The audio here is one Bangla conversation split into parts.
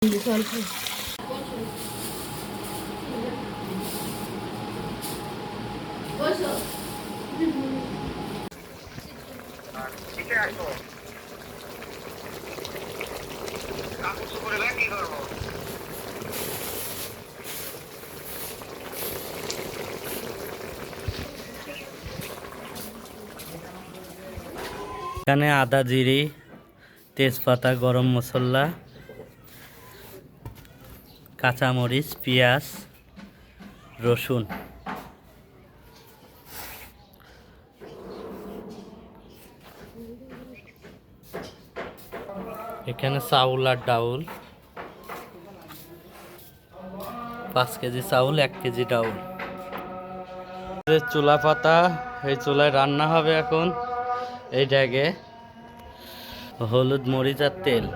এখানে আদা, জিরি, তেজপাতা, গরম মশলা, কাঁচামরিচ, পেঁয়াজ, রসুন, এখানে চাউল আর ডাউল, 5 কেজি চাউল, 1 কেজি ডাউল। চুলা পাতা, এই চুলায় রান্না হবে এখন। এই ড্যাগে হলুদ, মরিচ আর তেল।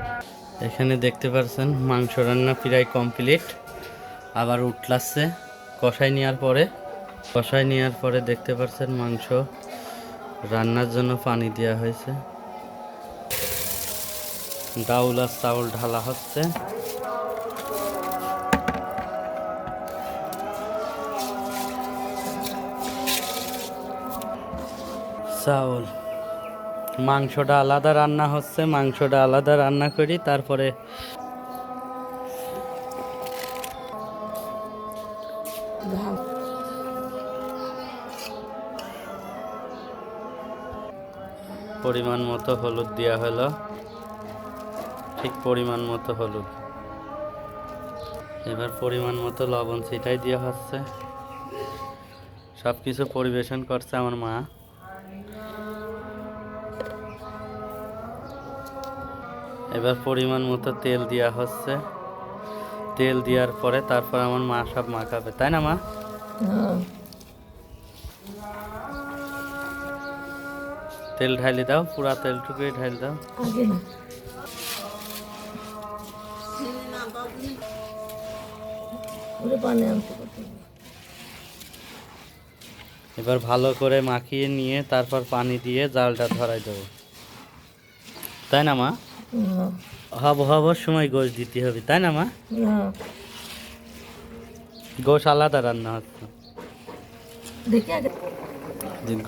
এখানে দেখতে পাচ্ছেন মাংস রান্না প্রায় কমপ্লিট। আবার উঠলাচ্ছে কষাই নেওয়ার পরে দেখতে পাচ্ছেন মাংস রান্নার জন্য পানি দেওয়া হয়েছে। ডাউল আর চাউল ঢালা হচ্ছে। চাউল, মাংসটা আলাদা রান্না হচ্ছে। মাংসটা আলাদা রান্না করি, তারপরে পরিমাণ মতো হলুদ দেওয়া হলো, ঠিক পরিমাণ মতো হলুদ। এবার পরিমাণ মতো লবণ ছিটাই দেওয়া হচ্ছে। সব কিছু পরিবেশন করছে আমার মা। এবার পরিমাণ মতো তেল দেওয়া হচ্ছে। তেল দেওয়ার পরে তারপর আমার মা সব মাখাবে, তাই না মা? তেল ঢালি দাও, পুরা তেলটুকুই ঢালি দাও। এবার ভালো করে মাখিয়ে নিয়ে তারপর পানি দিয়ে জালটা ধরাই দেবো, তাই না মা? হবার সময় গোশ দিতে হবে, তাই না মা? গোশ আলাদা রান্না হচ্ছে,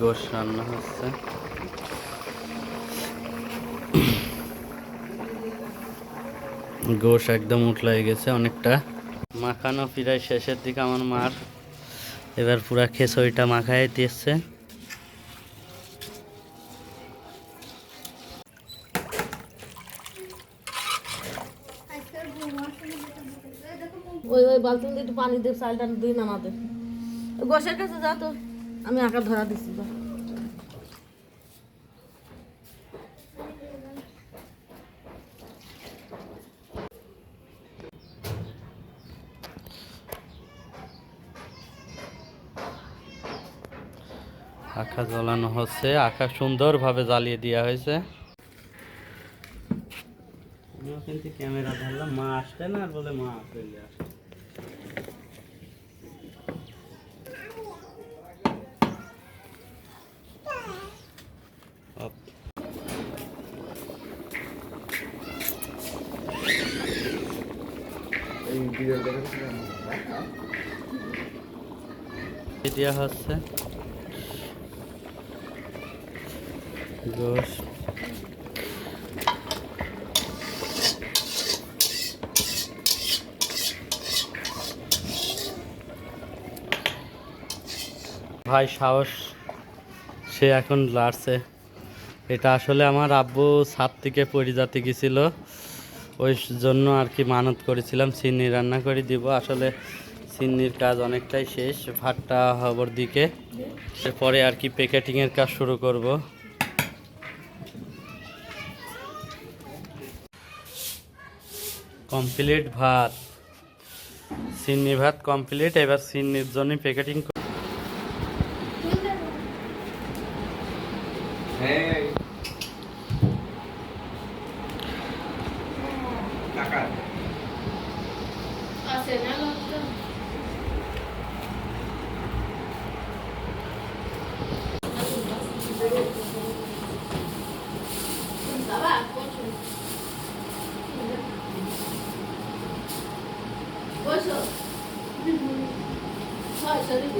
গোশ রান্না হচ্ছে। গোশ একদম উঠলাই গেছে অনেকটা। মাখানো প্রায় শেষের দিকে আমার মার। এবার পুরা খিচুড়িটা মাখাই দিয়েছে। ওই বালতি একটু পানি দিয়ে চালটা দুই নামাতে। গোসের কাছে যা তো, আমি আঁকা ধরা দিচ্ছি। আখা জ্বালানো হচ্ছে, আখা সুন্দরভাবে জ্বালিয়ে দেওয়া হয়েছে। কিন্তু ক্যামেরা ধরলাম, মা আসছে না, আর বলে মা চলে আসে। দেওয়া হচ্ছে গোশ। ভাই সাহস, সে এখন লাড়ছে। এটা আসলে আমার আব্বু ছাদ থেকে পড়ে যেতে গেছিল, ওই জন্য আর কি মানত করেছিলাম চিনি রান্না করে দিব। আসলে চিনির কাজ অনেকটাই শেষ, ভাতটা হবার দিকে। এরপরে আর কি প্যাকেটিংয়ের কাজ শুরু করব। কমপ্লিট ভাত, চিনি ভাত কমপ্লিট। এবার চিনির জন্য প্যাকেটিং। বসো। হয়, শরীর